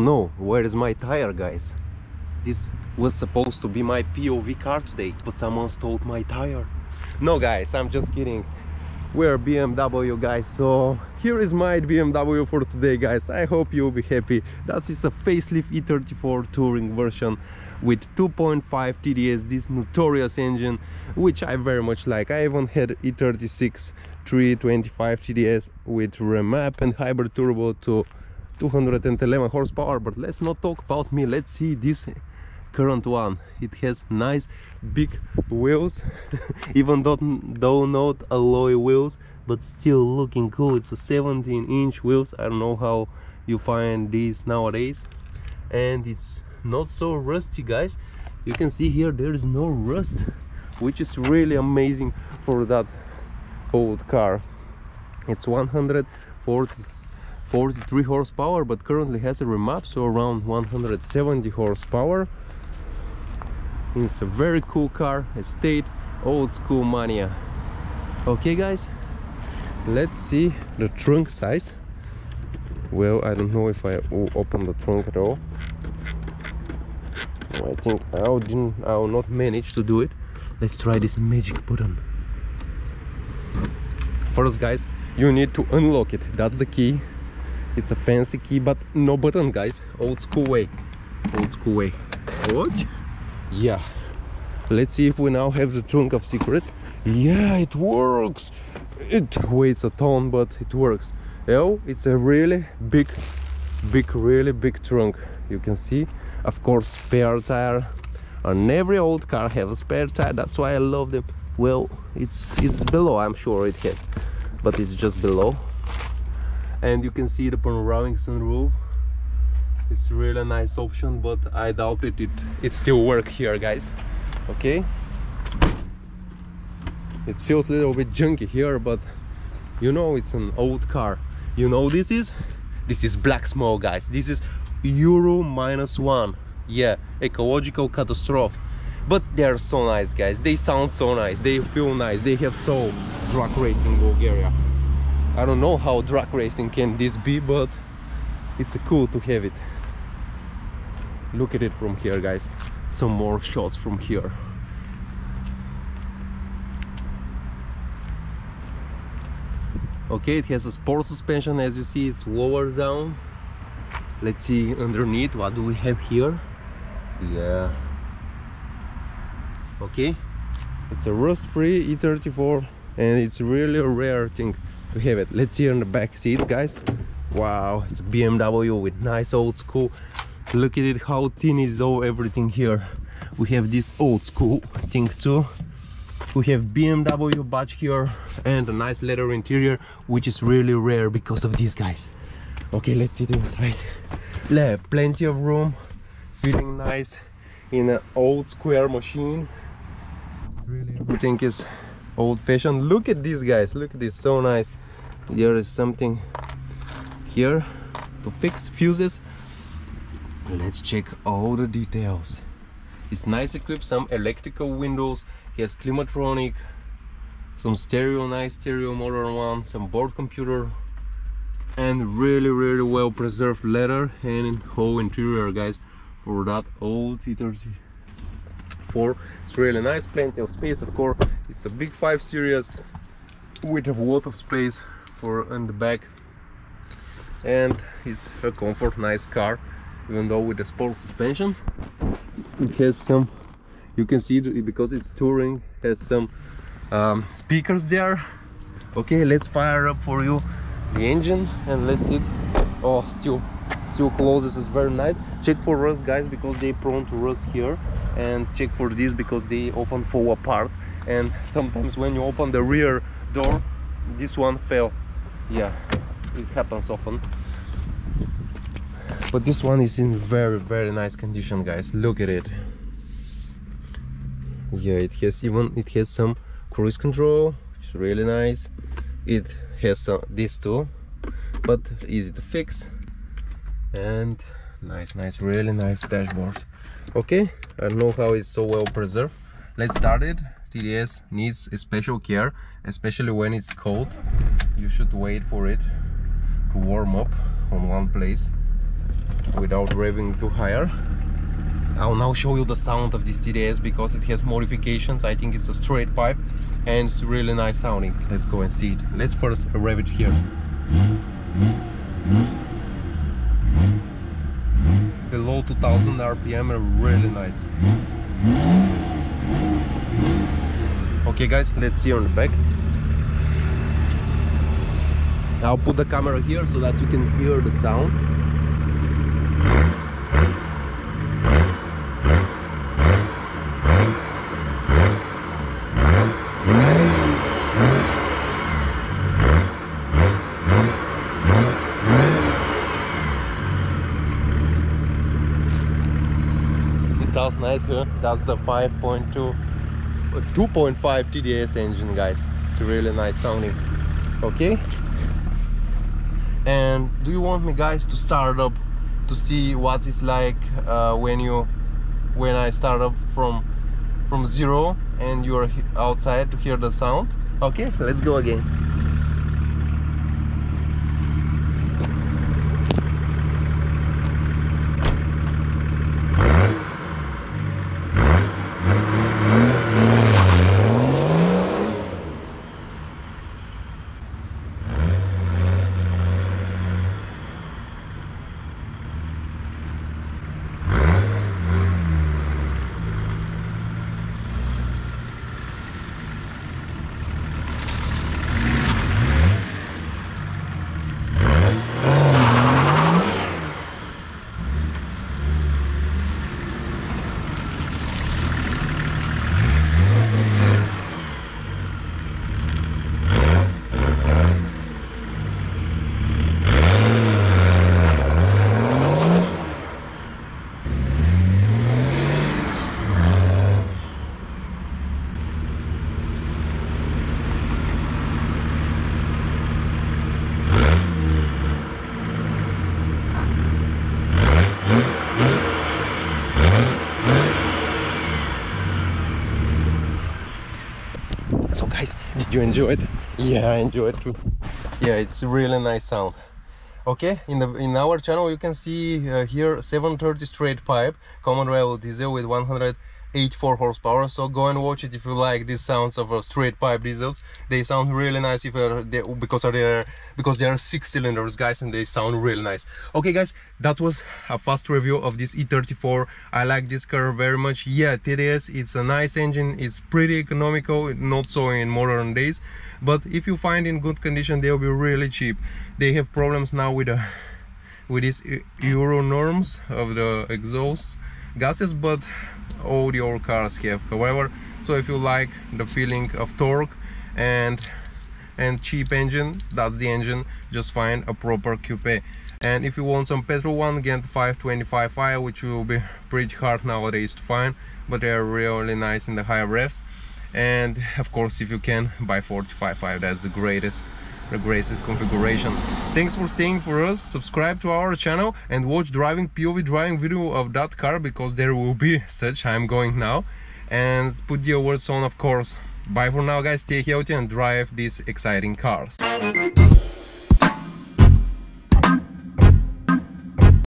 no, where is my tire, guys? This was supposed to be my POV car today, but someone stole my tire. No guys, I'm just kidding. We're BMW, guys, so here is my BMW for today, guys. I hope you'll be happy. That is a facelift E34 Touring version with 2.5 TDS, this notorious engine, which I very much like. I even had E36 325 TDS with remap and hybrid turbo to 211 horsepower. But let's not talk about me, let's see this current one. It has nice big wheels even though not alloy wheels, but still looking cool. It's a 17-inch wheels. I don't know how you find these nowadays, and it's not so rusty, guys. You can see here there is no rust, which is really amazing for that old car. It's 143 horsepower, but currently has a remap, so around 170 horsepower. It's a very cool car, estate, old school mania. Okay guys, let's see the trunk size. Well, I don't know if I will open the trunk at all. I think I will not manage to do it. Let's try this magic button. First, guys, you need to unlock it. That's the key. It's a fancy key, but no button, guys. Old school way. Old school way. What? Yeah. Let's see if we now have the trunk of secrets. Yeah, it works. It weighs a ton, but it works. Oh, it's a really big, really big trunk. You can see, of course, spare tire. And every old car has a spare tire. That's why I love them. Well, it's below. I'm sure it has, but it's just below. And you can see the panoramic sunroof. It's really a nice option, but I doubt it still works here, guys. Okay, it feels a little bit junky here, but you know, it's an old car. You know, this is black smoke, guys. This is Euro -1. Yeah, ecological catastrophe. But they're so nice, guys. They sound so nice, they feel nice, they have soul. Drag racing Bulgaria. I don't know how drag racing can this be, but it's cool to have it. Look at it from here, guys. Some more shots from here. Okay, it has a sport suspension. As you see, it's lower down. Let's see underneath, what do we have here? Yeah. Okay, it's a rust-free E34, and it's really a rare thing to have it. Let's see on the back seats, guys. Wow, it's a BMW with nice old school. Look at it, how thin is all everything here. We have this old school thing too. We have BMW badge here and a nice leather interior, which is really rare because of these guys. Okay, let's sit inside. Yeah, plenty of room, feeling nice in an old square machine. Really, everything is old-fashioned. Look at these guys, look at this, so nice. There is something here to fix fuses. Let's check all the details. It's nice equipped, some electrical windows, he has climatronic, some stereo, nice stereo, modern one, some board computer, and really well preserved leather and whole interior, guys, for that old E34. It's really nice, plenty of space, of course. It's a big 5 Series with a lot of space for in the back, and it's a comfort, nice car. Even though with the sport suspension, it has some, you can see it because it's touring, has some speakers there. Okay, let's fire up for you the engine and let's see it. Oh, still closes, is very nice. Check for rust, guys, because they prone to rust here, and check for this because they often fall apart, and sometimes when you open the rear door, this one fell. Yeah, it happens often. But this one is in very nice condition, guys. Look at it. Yeah, it has some cruise control, which is really nice. It has this too, but easy to fix, and nice, really nice dashboard. Okay, I don't know how it's so well preserved. Let's start it. TDS needs a special care, especially when it's cold. You should wait for it to warm up on one place. without revving too higher. I'll now show you the sound of this TDS because it has modifications. I think it's a straight pipe and it's really nice sounding. Let's go and see it. Let's first rev it here. Below 2000 RPM and really nice. Okay guys, let's see on the back. I'll put the camera here so that you can hear the sound. It sounds nice here. That's the 2.5 TDS engine, guys. It's really nice sounding. Okay. And do you want me, guys, to start up to see what it's like when I start up from zero and you're outside to hear the sound? Okay, let's go again. So guys, did you enjoy it? Yeah, I enjoyed it too. Yeah, it's a really nice sound. Okay, in our channel you can see here 730 straight pipe common rail diesel with 184 horsepower. So go and watch it if you like these sounds of straight pipe diesels. They sound really nice because they are 6 cylinders, guys, and they sound really nice. Okay guys, that was a fast review of this E34. I like this car very much. Yeah, TDS, it's a nice engine, it's pretty economical, not so in modern days, but if you find in good condition they'll be really cheap. They have problems now with these Euro norms of the exhaust gases, but all the old cars have, however. So if you like the feeling of torque and cheap engine, that's the engine. Just find a proper coupe. And if you want some petrol one, get 525i, which will be pretty hard nowadays to find, but they are really nice in the higher revs. And of course, if you can, buy 45i. That's the greatest configuration. Thanks for staying for us. Subscribe to our channel and watch POV driving video of that car, because there will be such. I'm going now, and put the awards on, of course. Bye for now, guys. Stay healthy and drive these exciting cars.